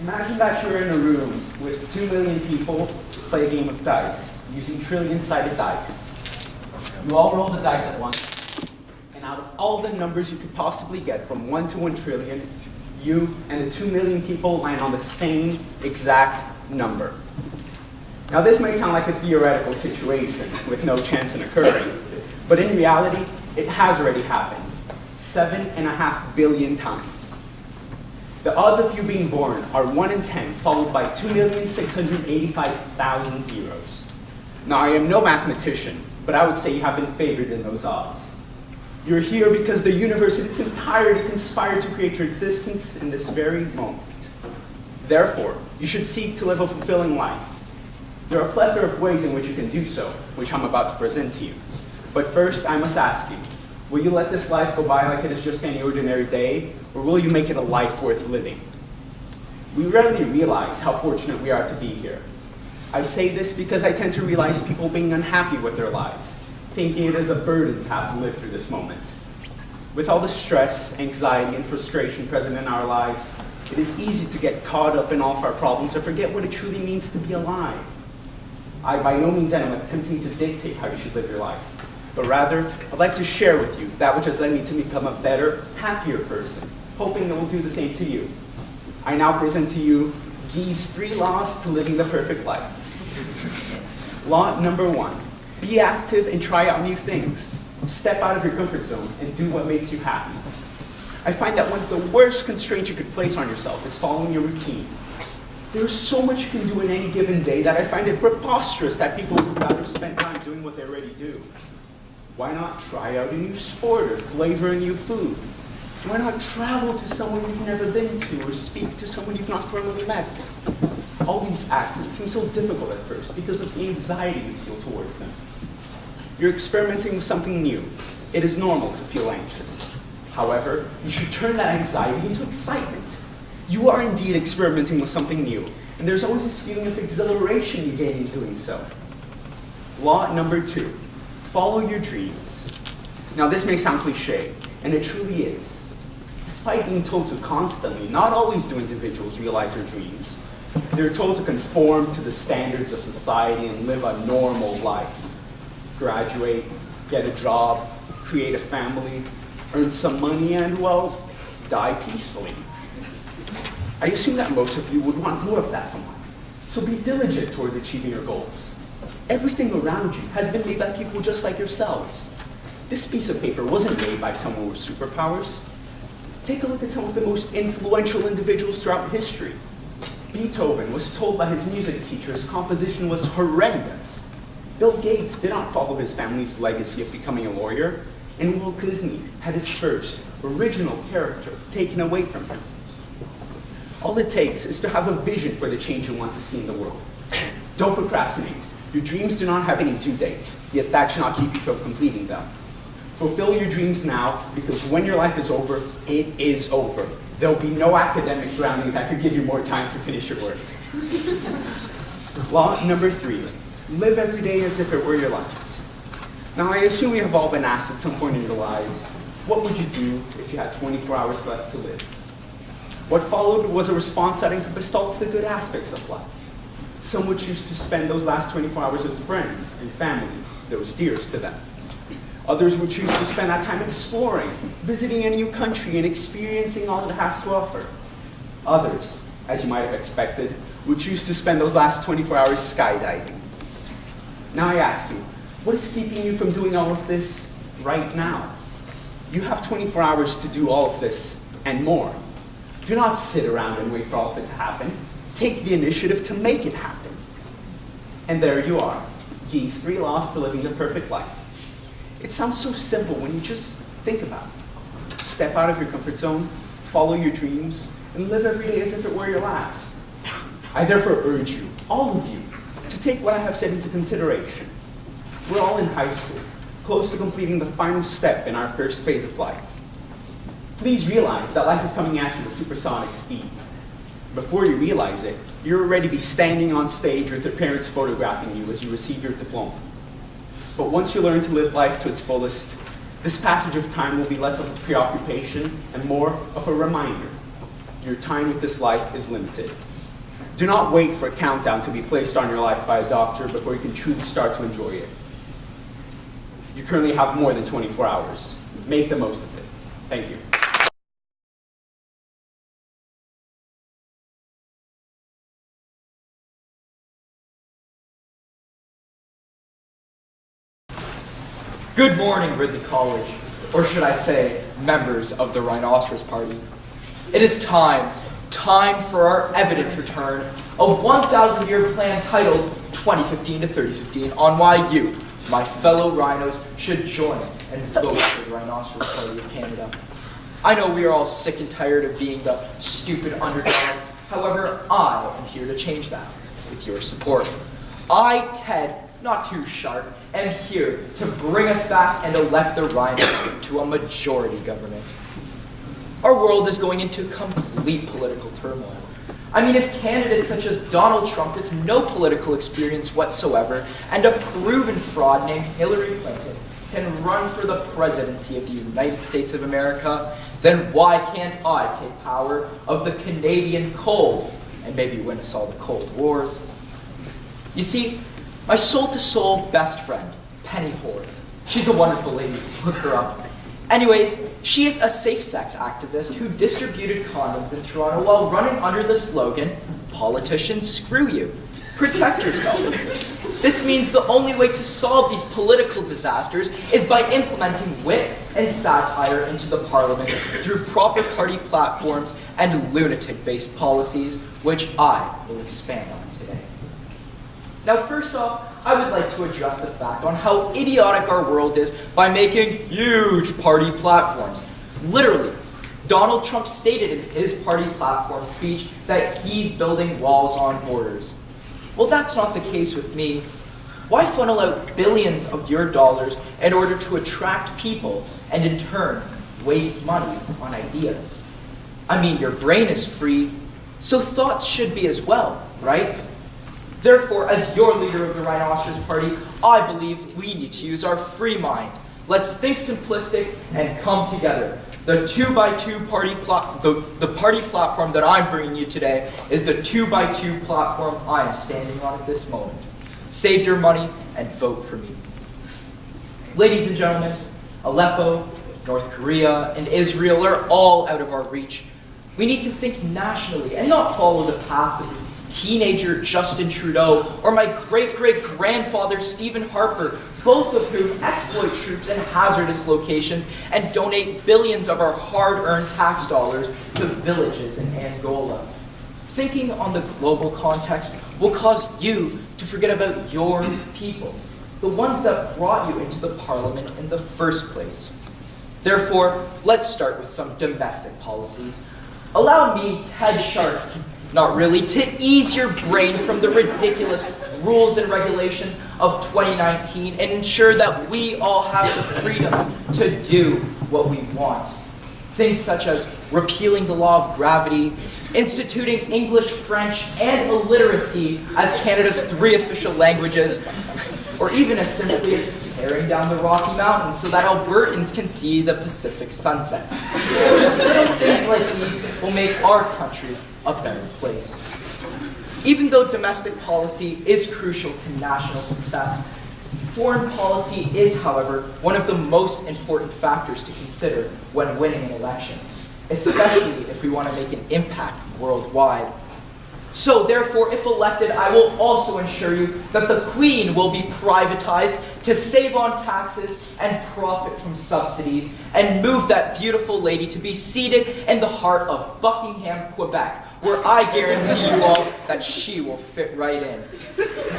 Imagine that you're in a room with 2 million people to play a game of dice, using trillion-sided dice. You all roll the dice at once, and out of all the numbers you could possibly get from 1 to 1 trillion, you and the 2 million people land on the same exact number. Now this may sound like a theoretical situation with no chance in occurring, but in reality, it has already happened 7.5 billion times. The odds of you being born are 1 in 10, followed by 2,685,000 zeros. Now I am no mathematician, but I would say you have been favored in those odds. You're here because the universe in its entirety conspired to create your existence in this very moment. Therefore, you should seek to live a fulfilling life. There are a plethora of ways in which you can do so, which I'm about to present to you. But first, I must ask you, will you let this life go by like it is just any ordinary day, or will you make it a life worth living? We rarely realize how fortunate we are to be here. I say this because I tend to realize people being unhappy with their lives, thinking it is a burden to have to live through this moment. With all the stress, anxiety, and frustration present in our lives, it is easy to get caught up in all of our problems and forget what it truly means to be alive. I by no means am attempting to dictate how you should live your life, but rather, I'd like to share with you that which has led me to become a better, happier person, hoping it will do the same to you. I now present to you Guy's 3 laws to living the perfect life. Law number 1, be active and try out new things. Step out of your comfort zone and do what makes you happy. I find that one of the worst constraints you could place on yourself is following your routine. There's so much you can do in any given day that I find it preposterous that people would rather spend time doing what they already do. Why not try out a new sport or flavor a new food? Why not travel to someone you've never been to or speak to someone you've not formally met? All these acts seem so difficult at first because of the anxiety you feel towards them. You're experimenting with something new. It is normal to feel anxious. However, you should turn that anxiety into excitement. You are indeed experimenting with something new, and there's always this feeling of exhilaration you gain in doing so. Law number 2, follow your dreams. Now this may sound cliche, and it truly is. Despite being told to constantly, not always do individuals realize their dreams. They're told to conform to the standards of society and live a normal life. Graduate, get a job, create a family, earn some money, and, well, die peacefully. I assume that most of you would want more of that from life. So be diligent toward achieving your goals. Everything around you has been made by people just like yourselves. This piece of paper wasn't made by someone with superpowers. Take a look at some of the most influential individuals throughout history. Beethoven was told by his music teacher his composition was horrendous. Bill Gates did not follow his family's legacy of becoming a lawyer, and Walt Disney had his first original character taken away from him. All it takes is to have a vision for the change you want to see in the world. Don't procrastinate. Your dreams do not have any due dates, yet that should not keep you from completing them. Fulfill your dreams now, because when your life is over, it is over. There will be no academic grounding that could give you more time to finish your work. Law number 3, live every day as if it were your last. Now I assume we have all been asked at some point in your lives, what would you do if you had 24 hours left to live? What followed was a response that encompassed all of the good aspects of life. Some would choose to spend those last 24 hours with friends and family, those dearest to them. Others would choose to spend that time exploring, visiting a new country, and experiencing all it has to offer. Others, as you might have expected, would choose to spend those last 24 hours skydiving. Now I ask you, what is keeping you from doing all of this right now? You have 24 hours to do all of this and more. Do not sit around and wait for all of it to happen. Take the initiative to make it happen. And there you are, Guy's 3 laws to living the perfect life. It sounds so simple when you just think about it. Step out of your comfort zone, follow your dreams, and live every day as if it were your last. I therefore urge you, all of you, to take what I have said into consideration. We're all in high school, close to completing the final step in our first phase of life. Please realize that life is coming at you with supersonic speed. Before you realize it, you'll already be standing on stage with your parents photographing you as you receive your diploma. But once you learn to live life to its fullest, this passage of time will be less of a preoccupation and more of a reminder. Your time with this life is limited. Do not wait for a countdown to be placed on your life by a doctor before you can truly start to enjoy it. You currently have more than 24 hours. Make the most of it. Thank you. Good morning, Ridley College, or should I say, members of the Rhinoceros Party. It is time for our evident return, a 1,000-year plan titled 2015 to 3015 on why you, my fellow rhinos, should join and vote for the Rhinoceros Party of Canada. I know we are all sick and tired of being the stupid underdogs. However, I am here to change that with your support. I, Ted, not too sharp, am here to bring us back and elect the rhinos to a majority government. Our world is going into complete political turmoil. I mean, if candidates such as Donald Trump with no political experience whatsoever and a proven fraud named Hillary Clinton can run for the presidency of the United States of America, then why can't I take power of the Canadian cold and maybe win us all the Cold Wars? You see, my soul-to-soul best friend, Penny Horde, she's a wonderful lady, look her up. Anyways, she is a safe-sex activist who distributed condoms in Toronto while running under the slogan, "Politicians, screw you. Protect yourself." This means the only way to solve these political disasters is by implementing wit and satire into the parliament through proper party platforms and lunatic-based policies, which I will expand on today. Now, first off, I would like to address the fact on how idiotic our world is by making huge party platforms. Literally, Donald Trump stated in his party platform speech that he's building walls on borders. Well, that's not the case with me. Why funnel out billions of your dollars in order to attract people and in turn waste money on ideas? I mean, your brain is free, so thoughts should be as well, right? Therefore, as your leader of the Rhinoceros Party, I believe we need to use our free mind. Let's think simplistic and come together. The 2x2 party the party platform that I'm bringing you today is the 2x2 platform I am standing on at this moment. Save your money and vote for me. Ladies and gentlemen, Aleppo, North Korea, and Israel are all out of our reach. We need to think nationally and not follow the paths of this teenager Justin Trudeau or my great-great-grandfather Stephen Harper, both of whom exploit troops in hazardous locations and donate billions of our hard-earned tax dollars to villages in Angola. Thinking on the global context will cause you to forget about your people, the ones that brought you into the parliament in the first place. Therefore, let's start with some domestic policies. Allow me, Ted Sharp, not really, to ease your brain from the ridiculous rules and regulations of 2019 and ensure that we all have the freedom to do what we want. Things such as repealing the law of gravity, instituting English, French, and illiteracy as Canada's 3 official languages, or even as simply as tearing down the Rocky Mountains so that Albertans can see the Pacific sunsets. Just little things like these will make our country a better place. Even though domestic policy is crucial to national success, foreign policy is, however, one of the most important factors to consider when winning an election, especially if we want to make an impact worldwide. So therefore, if elected, I will also ensure you that the Queen will be privatized to save on taxes and profit from subsidies and move that beautiful lady to be seated in the heart of Buckingham, Quebec, where I guarantee you all that she will fit right in.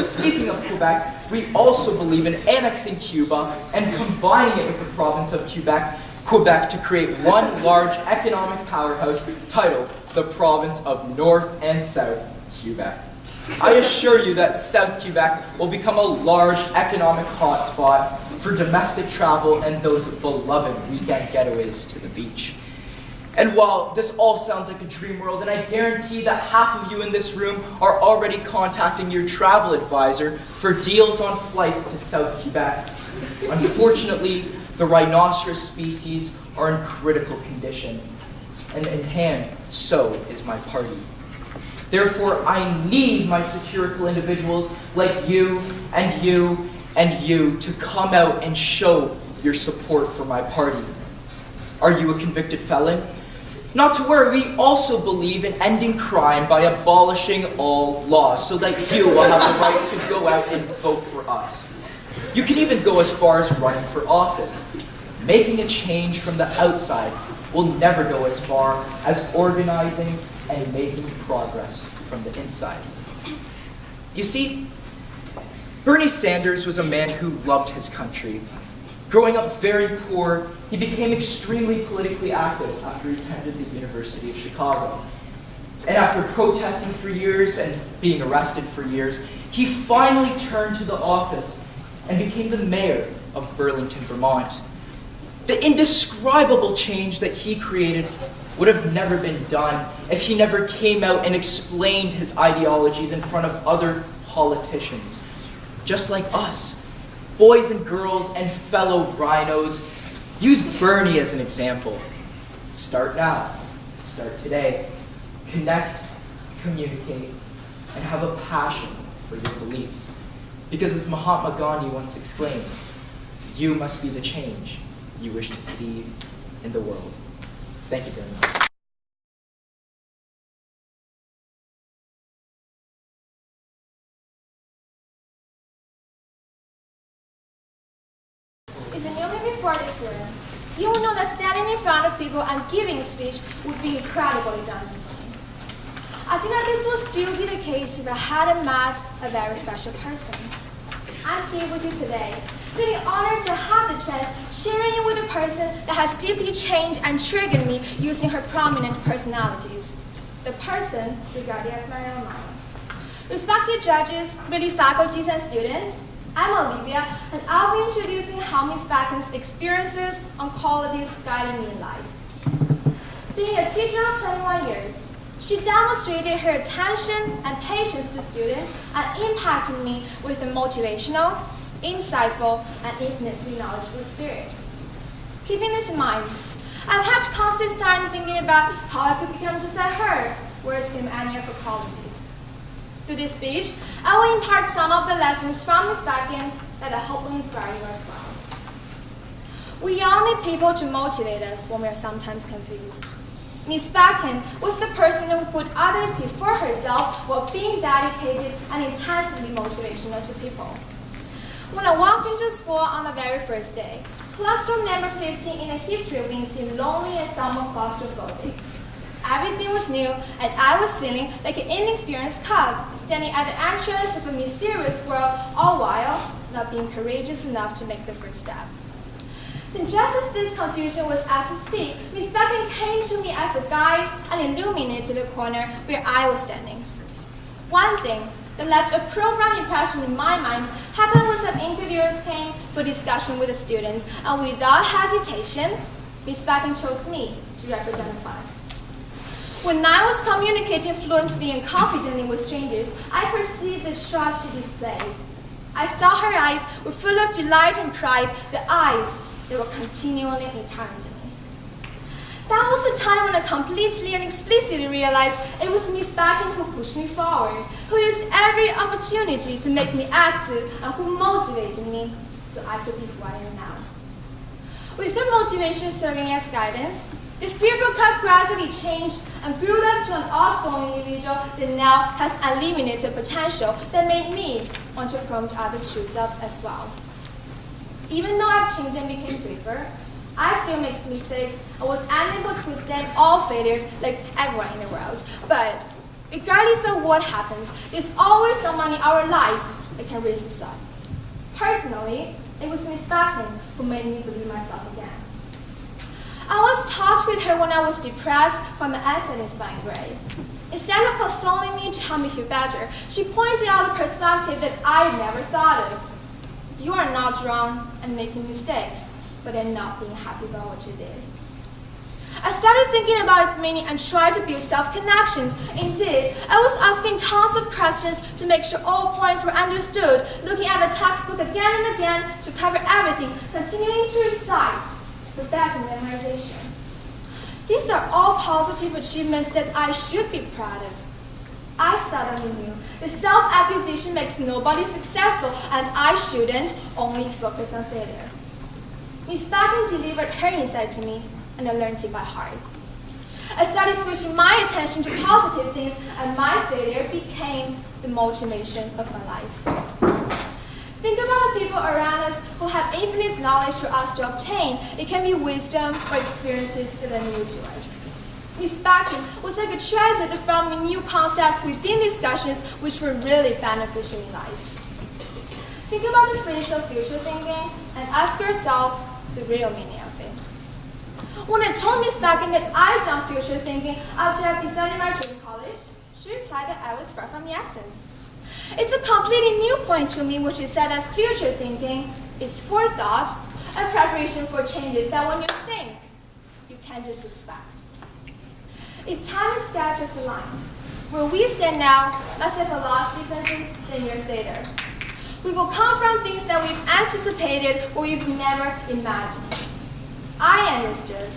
Speaking of Quebec, we also believe in annexing Cuba and combining it with the province of Quebec to create one large economic powerhouse titled the Province of North and South Quebec. I assure you that South Quebec will become a large economic hotspot for domestic travel and those beloved weekend getaways to the beach. And while this all sounds like a dream world, and I guarantee that half of you in this room are already contacting your travel advisor for deals on flights to South Quebec, unfortunately, the rhinoceros species are in critical condition. And in hand, so is my party. Therefore, I need my satirical individuals like you and you and you to come out and show your support for my party. Are you a convicted felon? Not to worry, we also believe in ending crime by abolishing all laws so that you will have the right to go out and vote for us. You can even go as far as running for office. Making a change from the outside will never go as far as organizing and making progress from the inside. You see, Bernie Sanders was a man who loved his country. Growing up very poor, he became extremely politically active after he attended the University of Chicago. And after protesting for years and being arrested for years, he finally turned to the office and became the mayor of Burlington, Vermont. The indescribable change that he created would have never been done if he never came out and explained his ideologies in front of other politicians, just like us, boys and girls and fellow rhinos. Use Bernie as an example. Start now. Start today. Connect, communicate, and have a passion for your beliefs. Because as Mahatma Gandhi once exclaimed, you must be the change you wish to see in the world. Thank you very much. If you knew me before this year, you would know that standing in front of people and giving a speech would be incredibly daunting for me. I think that this would still be the case if I hadn't met a very special person. I'm here with you today, feeling honored to have the chance sharing you with a person that has deeply changed and triggered me using her prominent personalities. The person regarded as my own mind. Respected judges, really faculties and students, I'm Olivia, and I'll be introducing how Ms. Beckon's experiences and qualities guided me in life. Being a teacher of 21 years, she demonstrated her attention and patience to students and impacted me with a motivational, insightful, and infinitely knowledgeable spirit. Keeping this in mind, I've had constant time thinking about how I could become just like her or assume any of her qualities. Through this speech, I will impart some of the lessons from Ms. Beckon that I hope will inspire you as well. We all need people to motivate us when we are sometimes confused. Ms. Beckon was the person who put others before herself while being dedicated and intensely motivational to people. When I walked into school on the very first day, classroom number 15 in the history wing seemed lonely and somewhat claustrophobic. Everything was new, and I was feeling like an inexperienced cub standing at the entrance of a mysterious world, all while not being courageous enough to make the first step. Then just as this confusion was at its peak, Ms. Beckon came to me as a guide and illuminated the corner where I was standing. One thing that left a profound impression in my mind happened when some interviewers came for discussion with the students, and without hesitation, Ms. Beckon chose me to represent the class. When I was communicating fluently and confidently with strangers, I perceived the trust she displayed. I saw her eyes were full of delight and pride, the eyes that were continually encouraging me. That was the time when I completely and explicitly realized it was Ms. Beckon who pushed me forward, who used every opportunity to make me active, and who motivated me so I could be who I am now. With her motivation serving as guidance, the fearful cub gradually changed and grew up to an outgoing individual that now has unlimited potential that made me want to promote others' true selves as well. Even though I've changed and became braver, I still make mistakes and was unable to withstand all failures like everyone in the world. But regardless of what happens, there's always someone in our lives that can raise us up. Personally, it was Ms. Beckon who made me believe myself again. I was talked with her when I was depressed from an unsatisfying grade. Instead of consoling me to help me feel better, she pointed out a perspective that I never thought of. You are not wrong and making mistakes, but then not being happy about what you did. I started thinking about its meaning and tried to build self-connections. Indeed, I was asking tons of questions to make sure all points were understood, looking at the textbook again and again to cover everything, continuing to recite for better memorization. These are all positive achievements that I should be proud of. I suddenly knew that self-accusation makes nobody successful, and I shouldn't only focus on failure. Miss Bakken delivered her insight to me, and I learned it by heart. I started switching my attention to positive things, and my failure became the motivation of my life. Think about the people around us who have infinite knowledge for us to obtain. It can be wisdom or experiences that are new to us. Miss Bakken was like a treasure that brought me new concepts within discussions which were really beneficial in life. Think about the phrase of future thinking and ask yourself the real meaning of it. When I told Miss Bakken that I'd done future thinking after I decided my dream college, she replied that I was far from the essence. It's a completely new point to me, which is that future thinking is forethought and preparation for changes that when you think, you can't just expect. If time sketches a line, where we stand now must have a lot of differences than years later. We will come from things that we've anticipated or we've never imagined. I understood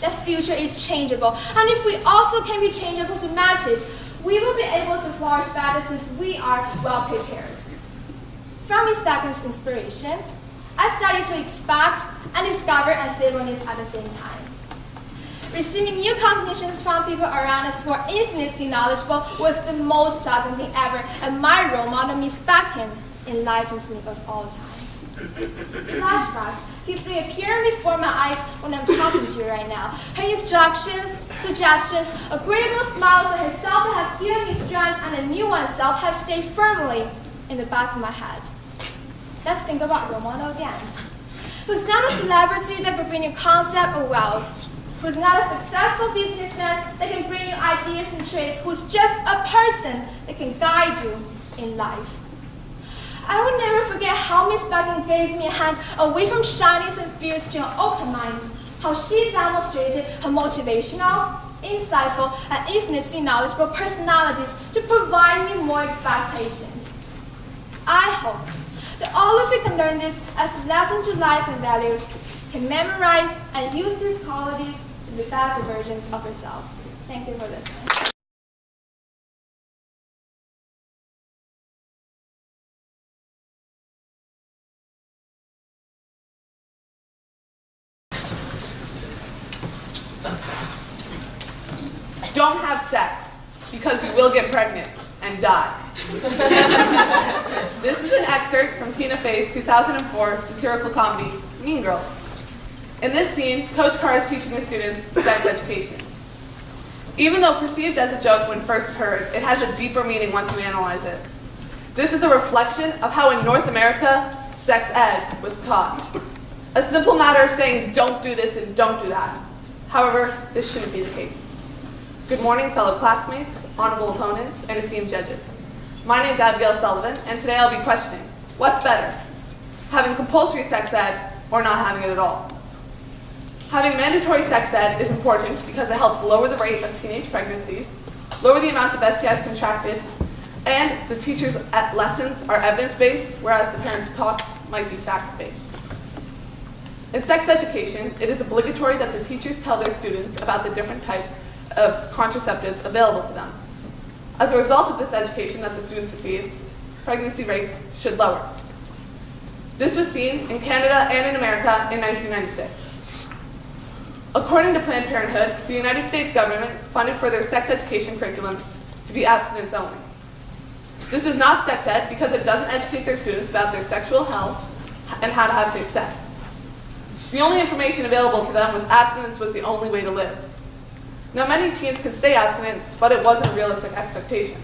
that future is changeable, and if we also can be changeable to match it, we will be able to flourish better since we are well prepared. From Miss Bakken's inspiration, I started to expect and discover unstableness at the same time. Receiving new cognitions from people around us who are infinitely knowledgeable was the most pleasant thing ever, and my role model, Miss Bakken, enlightens me of all time. Flashbacks keep reappearing before my eyes when I'm talking to you right now. Her instructions, suggestions, agreeable smiles at herself that have given me strength and a new oneself have stayed firmly in the back of my head. Let's think about role model again. Who's not a celebrity that could bring you concept or wealth? Who's not a successful businessman that can bring you ideas and traits? Who's just a person that can guide you in life? I will never forget how Miss Bakken gave me a hand away from shyness and fears to an open mind, how she demonstrated her motivational, insightful, and infinitely knowledgeable personalities to provide me more expectations. I hope that all of you can learn this as a lesson to life and values, can memorize and use these qualities to be better versions of yourselves. Thank you for listening. Don't have sex, because you will get pregnant and die. This is an excerpt from Tina Fey's 2004 satirical comedy, Mean Girls. In this scene, Coach Carr is teaching his students sex education. Even though perceived as a joke when first heard, it has a deeper meaning once you analyze it. This is a reflection of how in North America, sex ed was taught. A simple matter of saying, don't do this and don't do that. However, this shouldn't be the case. Good morning, fellow classmates, honorable opponents, and esteemed judges. My name is Abigail Sullivan, and today I'll be questioning, what's better, having compulsory sex ed or not having it at all? Having mandatory sex ed is important because it helps lower the rate of teenage pregnancies, lower the amount of STIs contracted, and the teachers' lessons are evidence-based, whereas the parents' talks might be fact-based. In sex education, it is obligatory that the teachers tell their students about the different types of contraceptives available to them. As a result of this education that the students receive, pregnancy rates should lower. This was seen in Canada and in America in 1996. According to Planned Parenthood, the United States government funded for their sex education curriculum to be abstinence only. This is not sex ed because it doesn't educate their students about their sexual health and how to have safe sex. The only information available to them was abstinence was the only way to live. Now, many teens can stay abstinent, but it wasn't a realistic expectation.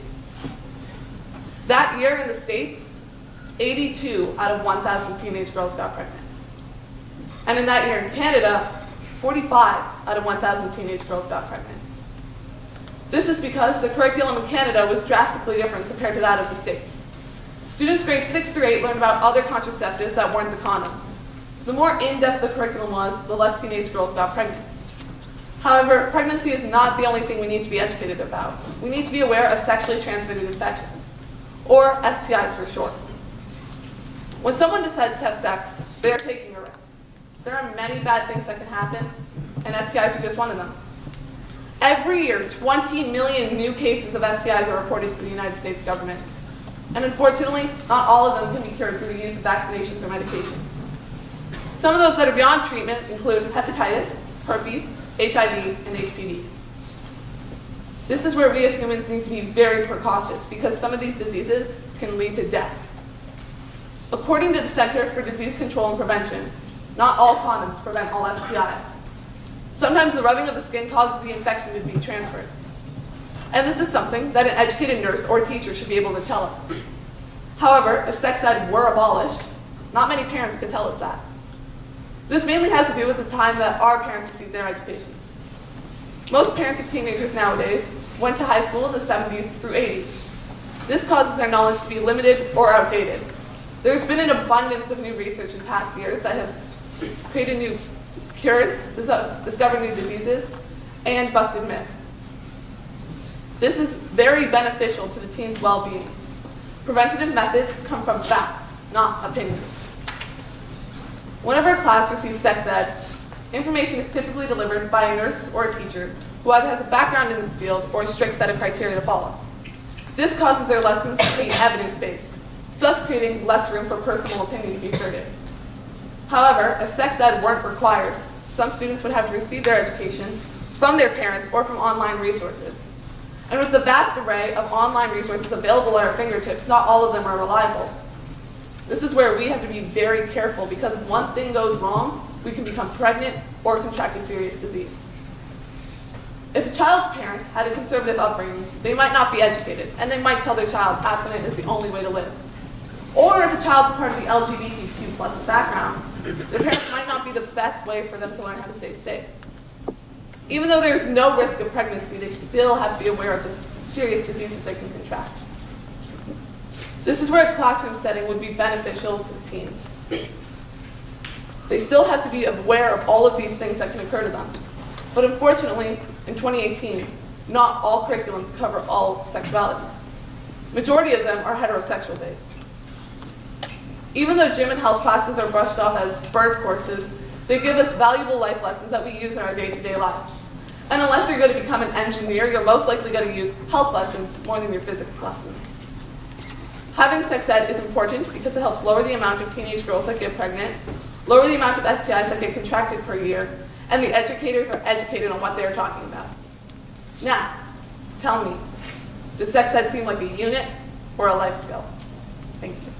That year in the States, 82 out of 1,000 teenage girls got pregnant. And in that year in Canada, 45 out of 1,000 teenage girls got pregnant. This is because the curriculum in Canada was drastically different compared to that of the States. Students grades 6 through 8 learned about other contraceptives that weren't the condom. The more in-depth the curriculum was, the less teenage girls got pregnant. However, pregnancy is not the only thing we need to be educated about. We need to be aware of sexually transmitted infections, or STIs for short. When someone decides to have sex, they are taking a risk. There are many bad things that can happen, and STIs are just one of them. Every year, 20 million new cases of STIs are reported to the United States government. And unfortunately, not all of them can be cured through the use of vaccinations or medications. Some of those that are beyond treatment include hepatitis, herpes, HIV, and HPV. This is where we as humans need to be very precautious because some of these diseases can lead to death. According to the Center for Disease Control and Prevention, not all condoms prevent all STIs. Sometimes the rubbing of the skin causes the infection to be transferred. And this is something that an educated nurse or teacher should be able to tell us. However, if sex ed were abolished, not many parents could tell us that. This mainly has to do with the time that our parents received their education. Most parents of teenagers nowadays went to high school in the 70s through 80s. This causes their knowledge to be limited or outdated. There's been an abundance of new research in past years that has created new cures, discovered new diseases, and busted myths. This is very beneficial to the teen's well-being. Preventative methods come from facts, not opinions. Whenever a class receives sex ed, information is typically delivered by a nurse or a teacher who either has a background in this field or a strict set of criteria to follow. This causes their lessons to be evidence-based, thus creating less room for personal opinion to be asserted. However, if sex ed weren't required, some students would have to receive their education from their parents or from online resources. And with the vast array of online resources available at our fingertips, not all of them are reliable. This is where we have to be very careful because if one thing goes wrong, we can become pregnant or contract a serious disease. If a child's parent had a conservative upbringing, they might not be educated, and they might tell their child abstinence is the only way to live. Or if a child's part of the LGBTQ plus background, their parents might not be the best way for them to learn how to stay safe. Even though there's no risk of pregnancy, they still have to be aware of the serious diseases they can contract. This is where a classroom setting would be beneficial to the teen. They still have to be aware of all of these things that can occur to them. But unfortunately, in 2018, not all curriculums cover all sexualities. Majority of them are heterosexual based. Even though gym and health classes are brushed off as bird courses, they give us valuable life lessons that we use in our day-to-day lives. And unless you're going to become an engineer, you're most likely going to use health lessons more than your physics lessons. Having sex ed is important because it helps lower the amount of teenage girls that get pregnant, lower the amount of STIs that get contracted per year, and the educators are educated on what they're talking about. Now, tell me, does sex ed seem like a unit or a life skill? Thank you.